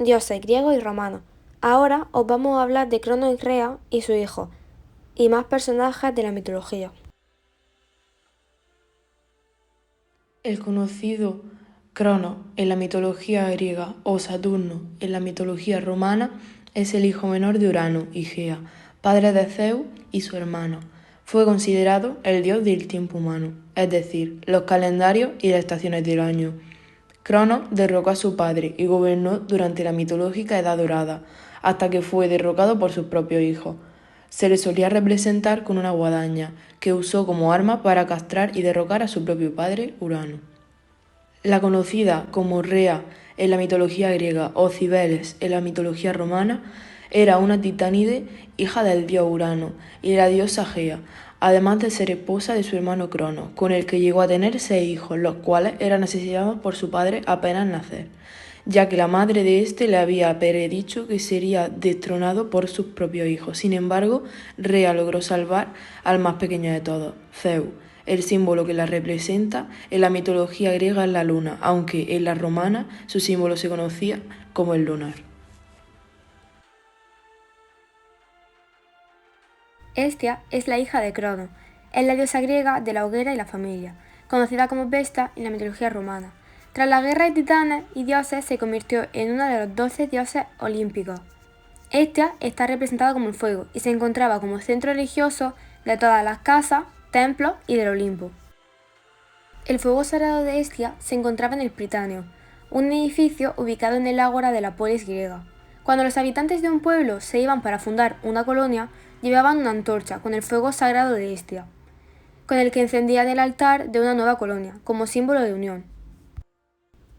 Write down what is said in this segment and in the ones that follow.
dioses griegos y romanos. Ahora os vamos a hablar de Cronos y Rea y su hijo, y más personajes de la mitología. El conocido Cronos en la mitología griega o Saturno en la mitología romana es el hijo menor de Urano y Gea, padre de Zeus y su hermano. Fue considerado el dios del tiempo humano, es decir, los calendarios y las estaciones del año. Cronos derrocó a su padre y gobernó durante la mitológica Edad Dorada, hasta que fue derrocado por sus propios hijos. Se le solía representar con una guadaña, que usó como arma para castrar y derrocar a su propio padre, Urano. La conocida como Rea en la mitología griega o Cibeles en la mitología romana, era una titánide, hija del dios Urano y la diosa Gea, además de ser esposa de su hermano Cronos, con el que llegó a tener 6 hijos, los cuales eran asesinados por su padre apenas nacer, ya que la madre de éste le había predicho que sería destronado por sus propios hijos. Sin embargo, Rea logró salvar al más pequeño de todos, Zeus. El símbolo que la representa en la mitología griega es la luna, aunque en la romana su símbolo se conocía como el lunar. Hestia es la hija de Cronos, es la diosa griega de la hoguera y la familia, conocida como Vesta en la mitología romana. Tras la guerra de titanes y dioses se convirtió en uno de los 12 dioses olímpicos. Hestia está representada como el fuego y se encontraba como centro religioso de todas las casas, templos y del Olimpo. El fuego sagrado de Hestia se encontraba en el Pritáneo, un edificio ubicado en el ágora de la polis griega. Cuando los habitantes de un pueblo se iban para fundar una colonia, llevaban una antorcha con el fuego sagrado de Hestia, con el que encendían el altar de una nueva colonia, como símbolo de unión.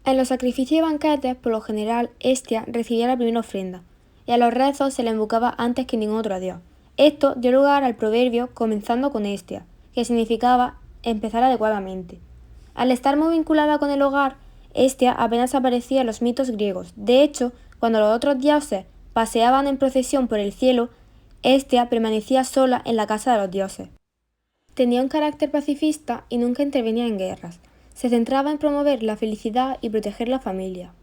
En los sacrificios y banquetes, por lo general, Hestia recibía la primera ofrenda, y a los rezos se le invocaba antes que ningún otro dios. Esto dio lugar al proverbio comenzando con Hestia, que significaba empezar adecuadamente. Al estar muy vinculada con el hogar, Hestia apenas aparecía en los mitos griegos. De hecho, cuando los otros dioses paseaban en procesión por el cielo, Hestia permanecía sola en la casa de los dioses. Tenía un carácter pacifista y nunca intervenía en guerras. Se centraba en promover la felicidad y proteger la familia.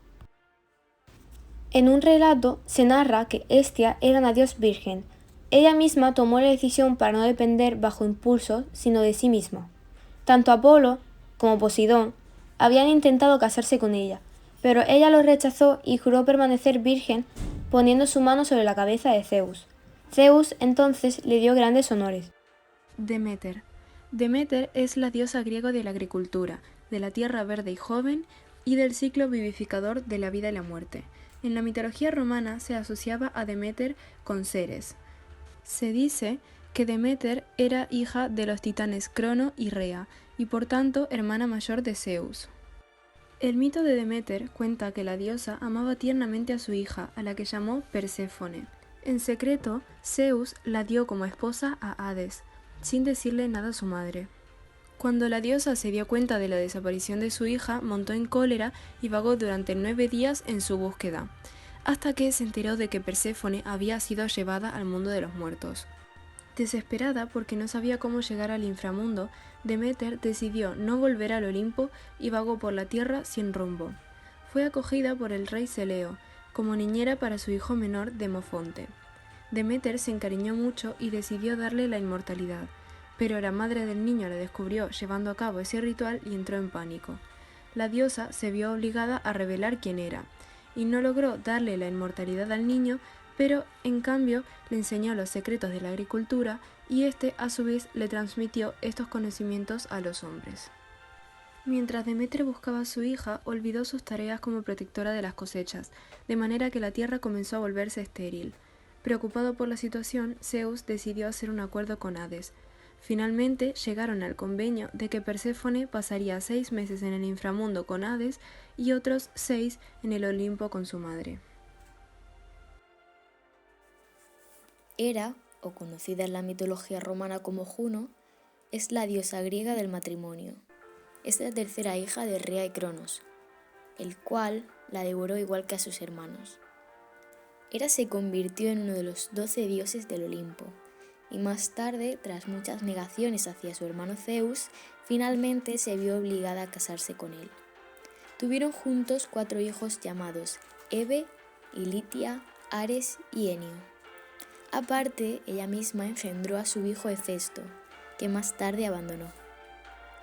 En un relato se narra que Hestia era una dios virgen. Ella misma tomó la decisión para no depender bajo impulsos, sino de sí misma. Tanto Apolo como Poseidón habían intentado casarse con ella, pero ella los rechazó y juró permanecer virgen poniendo su mano sobre la cabeza de Zeus. Zeus entonces le dio grandes honores. Deméter. Deméter es la diosa griega de la agricultura, de la tierra verde y joven y del ciclo vivificador de la vida y la muerte. En la mitología romana se asociaba a Deméter con Ceres. Se dice que Deméter era hija de los titanes Crono y Rea, y por tanto hermana mayor de Zeus. El mito de Deméter cuenta que la diosa amaba tiernamente a su hija, a la que llamó Perséfone. En secreto, Zeus la dio como esposa a Hades, sin decirle nada a su madre. Cuando la diosa se dio cuenta de la desaparición de su hija, montó en cólera y vagó durante 9 días en su búsqueda, hasta que se enteró de que Perséfone había sido llevada al mundo de los muertos. Desesperada porque no sabía cómo llegar al inframundo, Deméter decidió no volver al Olimpo y vagó por la tierra sin rumbo. Fue acogida por el rey Celeo, como niñera para su hijo menor Demofonte. Deméter se encariñó mucho y decidió darle la inmortalidad, pero la madre del niño la descubrió llevando a cabo ese ritual y entró en pánico. La diosa se vio obligada a revelar quién era, y no logró darle la inmortalidad al niño, pero en cambio le enseñó los secretos de la agricultura y éste a su vez le transmitió estos conocimientos a los hombres. Mientras Deméter buscaba a su hija, olvidó sus tareas como protectora de las cosechas, de manera que la tierra comenzó a volverse estéril. Preocupado por la situación, Zeus decidió hacer un acuerdo con Hades. Finalmente llegaron al convenio de que Perséfone pasaría 6 meses en el inframundo con Hades y otros 6 en el Olimpo con su madre. Hera, o conocida en la mitología romana como Juno, es la diosa griega del matrimonio. Es la tercera hija de Rea y Cronos, el cual la devoró igual que a sus hermanos. Hera se convirtió en uno de los 12 dioses del Olimpo, y más tarde, tras muchas negaciones hacia su hermano Zeus, finalmente se vio obligada a casarse con él. Tuvieron juntos 4 hijos llamados Hebe, Ilitia, Ares y Enio. Aparte, ella misma engendró a su hijo Hefesto, que más tarde abandonó.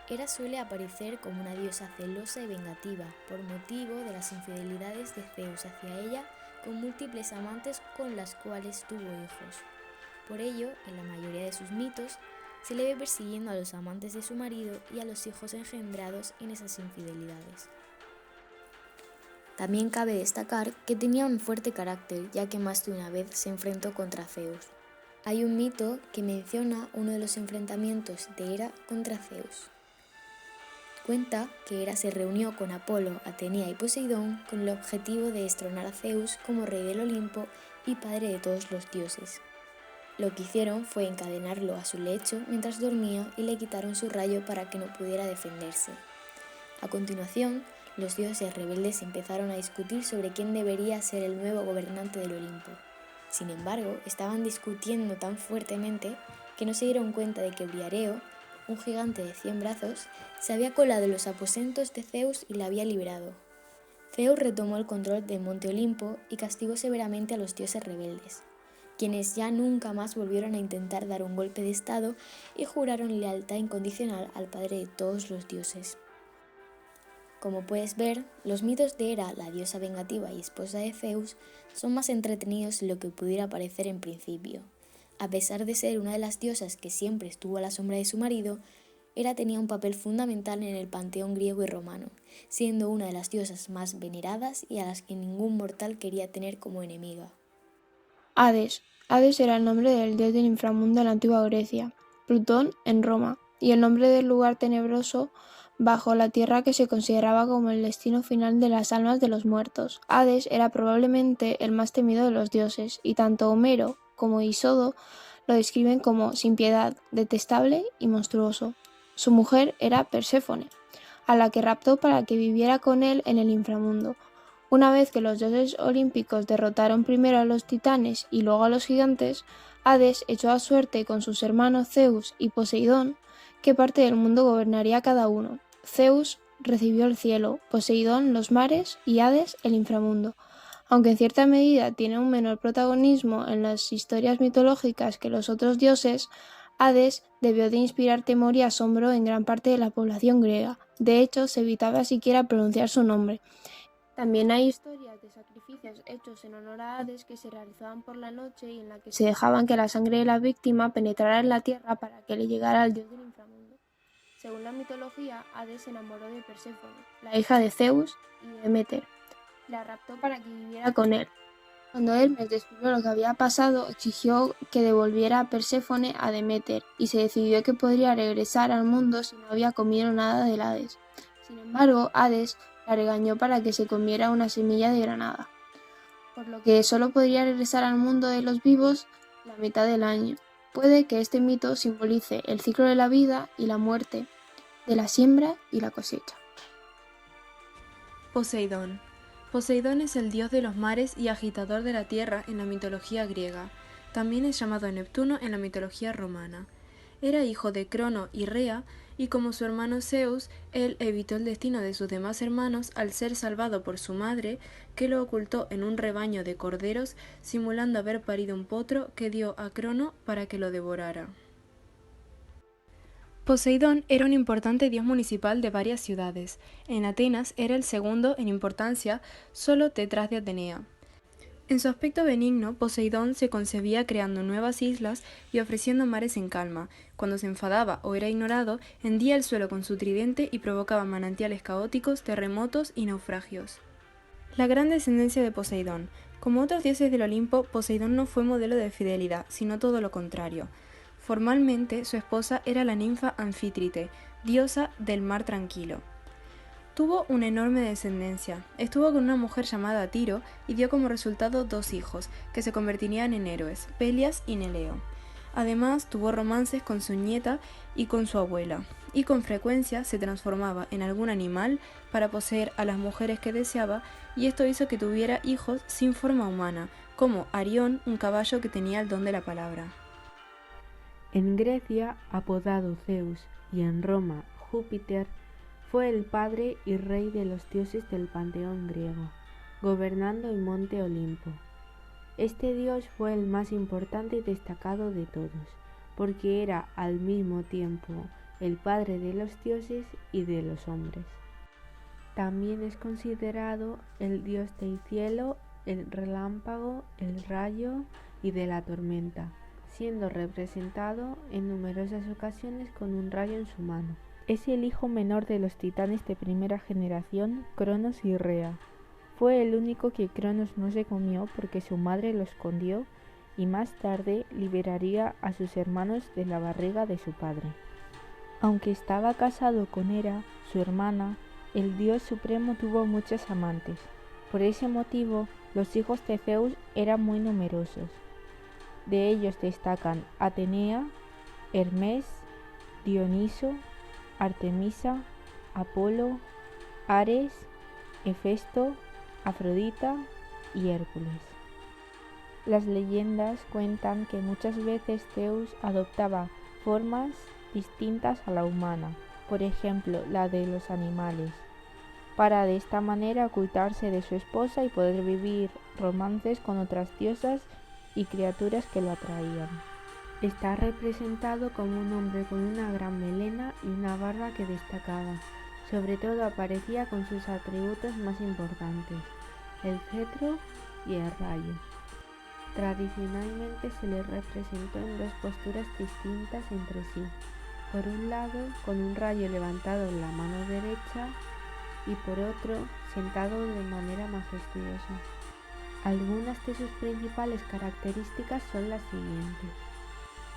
Hera suele aparecer como una diosa celosa y vengativa por motivo de las infidelidades de Zeus hacia ella con múltiples amantes con las cuales tuvo hijos. Por ello, en la mayoría de sus mitos, se le ve persiguiendo a los amantes de su marido y a los hijos engendrados en esas infidelidades. También cabe destacar que tenía un fuerte carácter, ya que más de una vez se enfrentó contra Zeus. Hay un mito que menciona uno de los enfrentamientos de Hera contra Zeus. Cuenta que Hera se reunió con Apolo, Atenea y Poseidón con el objetivo de destronar a Zeus como rey del Olimpo y padre de todos los dioses. Lo que hicieron fue encadenarlo a su lecho mientras dormía y le quitaron su rayo para que no pudiera defenderse. A continuación, los dioses rebeldes empezaron a discutir sobre quién debería ser el nuevo gobernante del Olimpo. Sin embargo, estaban discutiendo tan fuertemente que no se dieron cuenta de que Briareo, un gigante de 100 brazos, se había colado en los aposentos de Zeus y la había liberado. Zeus retomó el control del Monte Olimpo y castigó severamente a los dioses rebeldes, quienes ya nunca más volvieron a intentar dar un golpe de estado y juraron lealtad incondicional al padre de todos los dioses. Como puedes ver, los mitos de Hera, la diosa vengativa y esposa de Zeus, son más entretenidos de lo que pudiera parecer en principio. A pesar de ser una de las diosas que siempre estuvo a la sombra de su marido, Hera tenía un papel fundamental en el panteón griego y romano, siendo una de las diosas más veneradas y a las que ningún mortal quería tener como enemiga. Hades. Hades era el nombre del dios del inframundo en la antigua Grecia, Plutón en Roma, y el nombre del lugar tenebroso bajo la tierra que se consideraba como el destino final de las almas de los muertos. Hades era probablemente el más temido de los dioses, y tanto Homero como Isodo lo describen como sin piedad, detestable y monstruoso. Su mujer era Perséfone, a la que raptó para que viviera con él en el inframundo. Una vez que los dioses olímpicos derrotaron primero a los titanes y luego a los gigantes, Hades echó a suerte con sus hermanos Zeus y Poseidón qué parte del mundo gobernaría cada uno. Zeus recibió el cielo, Poseidón los mares y Hades el inframundo. Aunque en cierta medida tiene un menor protagonismo en las historias mitológicas que los otros dioses, Hades debió de inspirar temor y asombro en gran parte de la población griega. De hecho, se evitaba siquiera pronunciar su nombre. También hay historias de sacrificios hechos en honor a Hades que se realizaban por la noche y en la que se dejaban que la sangre de la víctima penetrara en la tierra para que le llegara al dios del inframundo. Según la mitología, Hades se enamoró de Perséfone, la hija de Zeus y de Deméter. La raptó para que viviera con él. Cuando Hermes descubrió lo que había pasado, exigió que devolviera a Perséfone a Deméter y se decidió que podría regresar al mundo si no había comido nada del Hades. Sin embargo, Hades la regañó para que se comiera una semilla de granada, por lo que solo podría regresar al mundo de los vivos la mitad del año. Puede que este mito simbolice el ciclo de la vida y la muerte, de la siembra y la cosecha. Poseidón. Poseidón es el dios de los mares y agitador de la tierra en la mitología griega. También es llamado Neptuno en la mitología romana. Era hijo de Crono y Rea, y como su hermano Zeus, él evitó el destino de sus demás hermanos al ser salvado por su madre, que lo ocultó en un rebaño de corderos, simulando haber parido un potro que dio a Crono para que lo devorara. Poseidón era un importante dios municipal de varias ciudades. En Atenas era el segundo en importancia, solo detrás de Atenea. En su aspecto benigno, Poseidón se concebía creando nuevas islas y ofreciendo mares en calma. Cuando se enfadaba o era ignorado, hendía el suelo con su tridente y provocaba manantiales caóticos, terremotos y naufragios. La gran descendencia de Poseidón. Como otros dioses del Olimpo, Poseidón no fue modelo de fidelidad, sino todo lo contrario. Formalmente, su esposa era la ninfa Anfítrite, diosa del mar tranquilo. Tuvo una enorme descendencia. Estuvo con una mujer llamada Tiro y dio como resultado 2 hijos, que se convertirían en héroes, Pelias y Neleo. Además, tuvo romances con su nieta y con su abuela, y con frecuencia se transformaba en algún animal para poseer a las mujeres que deseaba, y esto hizo que tuviera hijos sin forma humana, como Arión, un caballo que tenía el don de la palabra. En Grecia, apodado Zeus, y en Roma, Júpiter, fue el padre y rey de los dioses del panteón griego. gobernando el monte Olimpo. Este dios fue el más importante y destacado de todos, porque era al mismo tiempo el padre de los dioses y de los hombres. También es considerado el dios del cielo, el relámpago, el rayo y de la tormenta, siendo representado en numerosas ocasiones con un rayo en su mano. Es el hijo menor de los titanes de primera generación, Cronos y Rea. Fue el único que Cronos no se comió porque su madre lo escondió y más tarde liberaría a sus hermanos de la barriga de su padre. Aunque estaba casado con Hera, su hermana, el dios supremo tuvo muchos amantes. Por ese motivo, los hijos de Zeus eran muy numerosos. De ellos destacan Atenea, Hermes, Dioniso, Artemisa, Apolo, Ares, Hefesto, Afrodita y Hércules. Las leyendas cuentan que muchas veces Zeus adoptaba formas distintas a la humana, por ejemplo la de los animales, para de esta manera ocultarse de su esposa y poder vivir romances con otras diosas y criaturas que lo atraían. Está representado como un hombre con una gran melena y una barba que destacaba. Sobre todo aparecía con sus atributos más importantes, el cetro y el rayo. Tradicionalmente se le representó en dos posturas distintas entre sí. Por un lado, con un rayo levantado en la mano derecha y por otro, sentado de manera majestuosa. Algunas de sus principales características son las siguientes.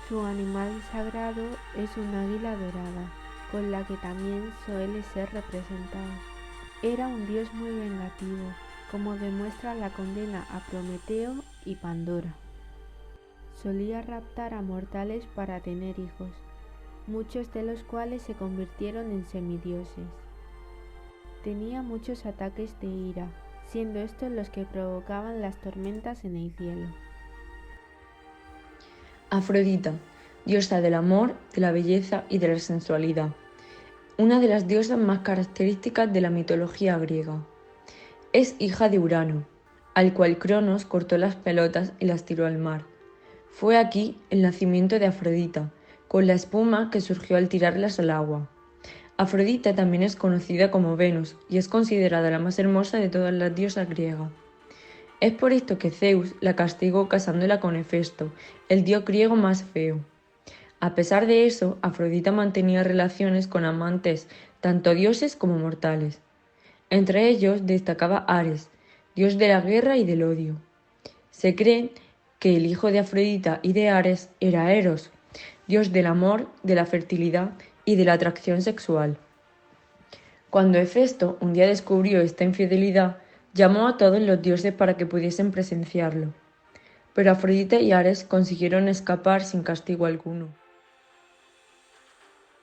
Su animal sagrado es un águila dorada, con la que también suele ser representado. Era un dios muy vengativo, como demuestra la condena a Prometeo y Pandora. Solía raptar a mortales para tener hijos, muchos de los cuales se convirtieron en semidioses. Tenía muchos ataques de ira, siendo estos los que provocaban las tormentas en el cielo. Afrodita, diosa del amor, de la belleza y de la sensualidad. Una de las diosas más características de la mitología griega. Es hija de Urano, al cual Cronos cortó las pelotas y las tiró al mar. Fue aquí el nacimiento de Afrodita, con la espuma que surgió al tirarlas al agua. Afrodita también es conocida como Venus y es considerada la más hermosa de todas las diosas griegas. Es por esto que Zeus la castigó casándola con Hefesto, el dios griego más feo. A pesar de eso, Afrodita mantenía relaciones con amantes, tanto dioses como mortales. Entre ellos destacaba Ares, dios de la guerra y del odio. Se cree que el hijo de Afrodita y de Ares era Eros, dios del amor, de la fertilidad y de la atracción sexual. Cuando Hefesto un día descubrió esta infidelidad, llamó a todos los dioses para que pudiesen presenciarlo. Pero Afrodita y Ares consiguieron escapar sin castigo alguno.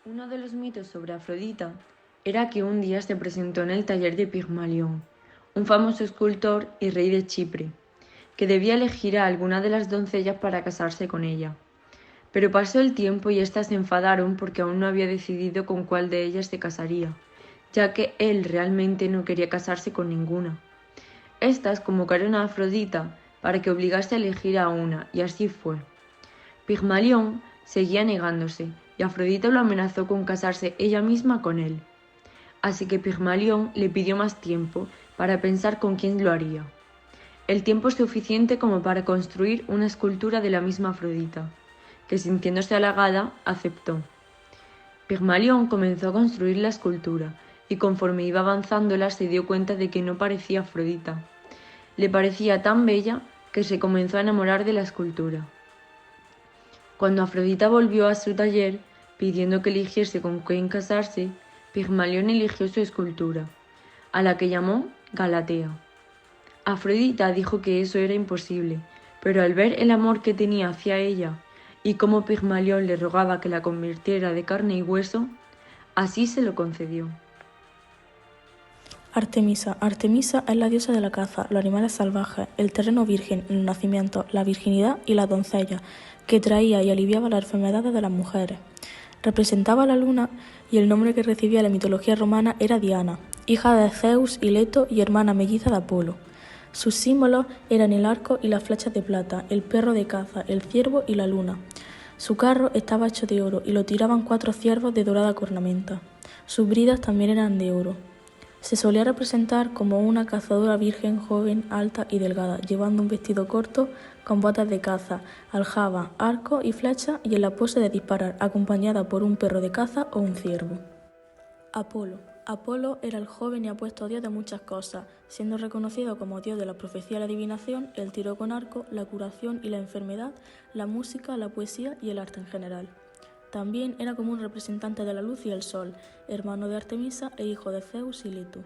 Uno de los mitos sobre Afrodita era que un día se presentó en el taller de Pigmalión, un famoso escultor y rey de Chipre, que debía elegir a alguna de las doncellas para casarse con ella. Pero pasó el tiempo y éstas se enfadaron porque aún no había decidido con cuál de ellas se casaría, ya que él realmente no quería casarse con ninguna. Estas convocaron a Afrodita para que obligase a elegir a una, y así fue. Pigmalión seguía negándose, y Afrodita lo amenazó con casarse ella misma con él. Así que Pigmalión le pidió más tiempo para pensar con quién lo haría. El tiempo suficiente como para construir una escultura de la misma Afrodita, que sintiéndose halagada, aceptó. Pigmalión comenzó a construir la escultura, y conforme iba avanzándola se dio cuenta de que no parecía Afrodita. Le parecía tan bella que se comenzó a enamorar de la escultura. Cuando Afrodita volvió a su taller, pidiendo que eligiese con quién casarse, Pigmalión eligió su escultura, a la que llamó Galatea. Afrodita dijo que eso era imposible, pero al ver el amor que tenía hacia ella y cómo Pigmalión le rogaba que la convirtiera de carne y hueso, así se lo concedió. Artemisa. Artemisa es la diosa de la caza, los animales salvajes, el terreno virgen, el nacimiento, la virginidad y la doncella, que traía y aliviaba las enfermedades de las mujeres. Representaba a la luna y el nombre que recibía la mitología romana era Diana, hija de Zeus y Leto y hermana melliza de Apolo. Sus símbolos eran el arco y las flechas de plata, el perro de caza, el ciervo y la luna. Su carro estaba hecho de oro y lo tiraban 4 ciervos de dorada cornamenta. Sus bridas también eran de oro. Se solía representar como una cazadora virgen joven, alta y delgada, llevando un vestido corto con botas de caza, aljaba, arco y flecha y en la pose de disparar, acompañada por un perro de caza o un ciervo. Apolo. Apolo era el joven y apuesto dios de muchas cosas, siendo reconocido como dios de la profecía y la adivinación, el tiro con arco, la curación y la enfermedad, la música, la poesía y el arte en general. También era como un representante de la luz y el sol, hermano de Artemisa e hijo de Zeus y Leto.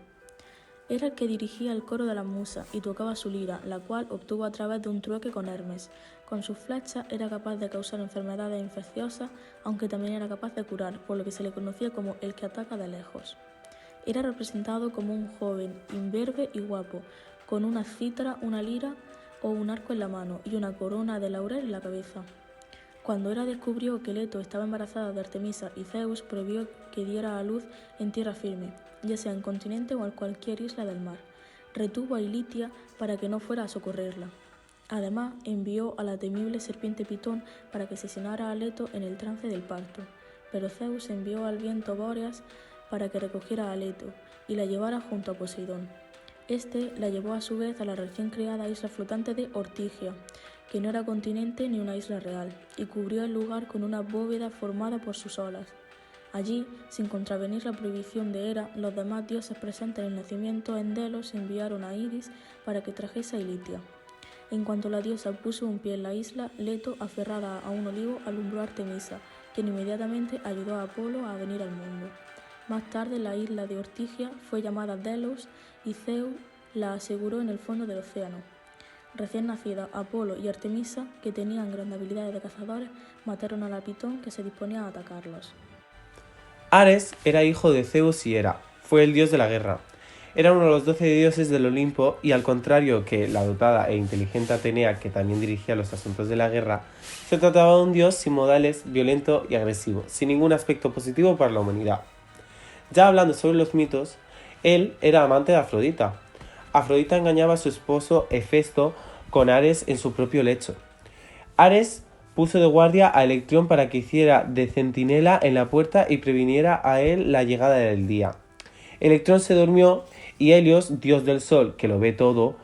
Era el que dirigía el coro de las musas y tocaba su lira, la cual obtuvo a través de un trueque con Hermes. Con sus flechas era capaz de causar enfermedades infecciosas, aunque también era capaz de curar, por lo que se le conocía como el que ataca de lejos. Era representado como un joven, imberbe y guapo, con una cítara, una lira o un arco en la mano y una corona de laurel en la cabeza. Cuando Hera descubrió que Leto estaba embarazada de Artemisa y Zeus prohibió que diera a luz en tierra firme, ya sea en continente o en cualquier isla del mar. Retuvo a Ilitia para que no fuera a socorrerla. Además, envió a la temible serpiente Pitón para que asesinara a Leto en el trance del parto. Pero Zeus envió al viento Bóreas para que recogiera a Leto y la llevara junto a Poseidón. Este la llevó a su vez a la recién creada isla flotante de Ortigia, que no era continente ni una isla real, y cubrió el lugar con una bóveda formada por sus olas. Allí, sin contravenir la prohibición de Hera, los demás dioses presentes en el nacimiento en Delos enviaron a Iris para que trajese a Ilitia. En cuanto la diosa puso un pie en la isla, Leto, aferrada a un olivo, alumbró a Artemisa, quien inmediatamente ayudó a Apolo a venir al mundo. Más tarde la isla de Ortigia fue llamada Delos y Zeus la aseguró en el fondo del océano. Recién nacida, Apolo y Artemisa, que tenían grandes habilidades de cazadores, mataron a la Pitón que se disponía a atacarlos. Ares era hijo de Zeus y Hera, fue el dios de la guerra. Era uno de los 12 dioses del Olimpo y al contrario que la dotada e inteligente Atenea, que también dirigía los asuntos de la guerra, se trataba de un dios sin modales, violento y agresivo, sin ningún aspecto positivo para la humanidad. Ya hablando sobre los mitos, él era amante de Afrodita. Afrodita engañaba a su esposo Hefesto con Ares en su propio lecho. Ares puso de guardia a Electrón para que hiciera de centinela en la puerta y previniera a él la llegada del día. Electrón se durmió y Helios, dios del sol, que lo ve todo,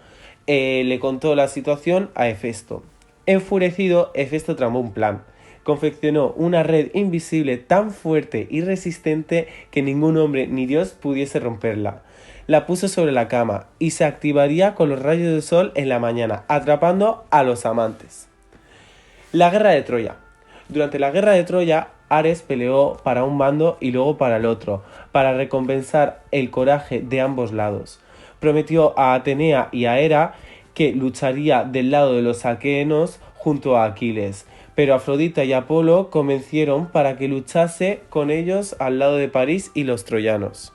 le contó la situación a Hefesto. Enfurecido, Hefesto tramó un plan. Confeccionó una red invisible tan fuerte y resistente que ningún hombre ni Dios pudiese romperla. La puso sobre la cama y se activaría con los rayos del sol en la mañana, atrapando a los amantes. La guerra de Troya. Durante la guerra de Troya, Ares peleó para un bando y luego para el otro, para recompensar el coraje de ambos lados. Prometió a Atenea y a Hera que lucharía del lado de los aqueos junto a Aquiles, pero Afrodita y Apolo convencieron para que luchase con ellos al lado de París y los troyanos.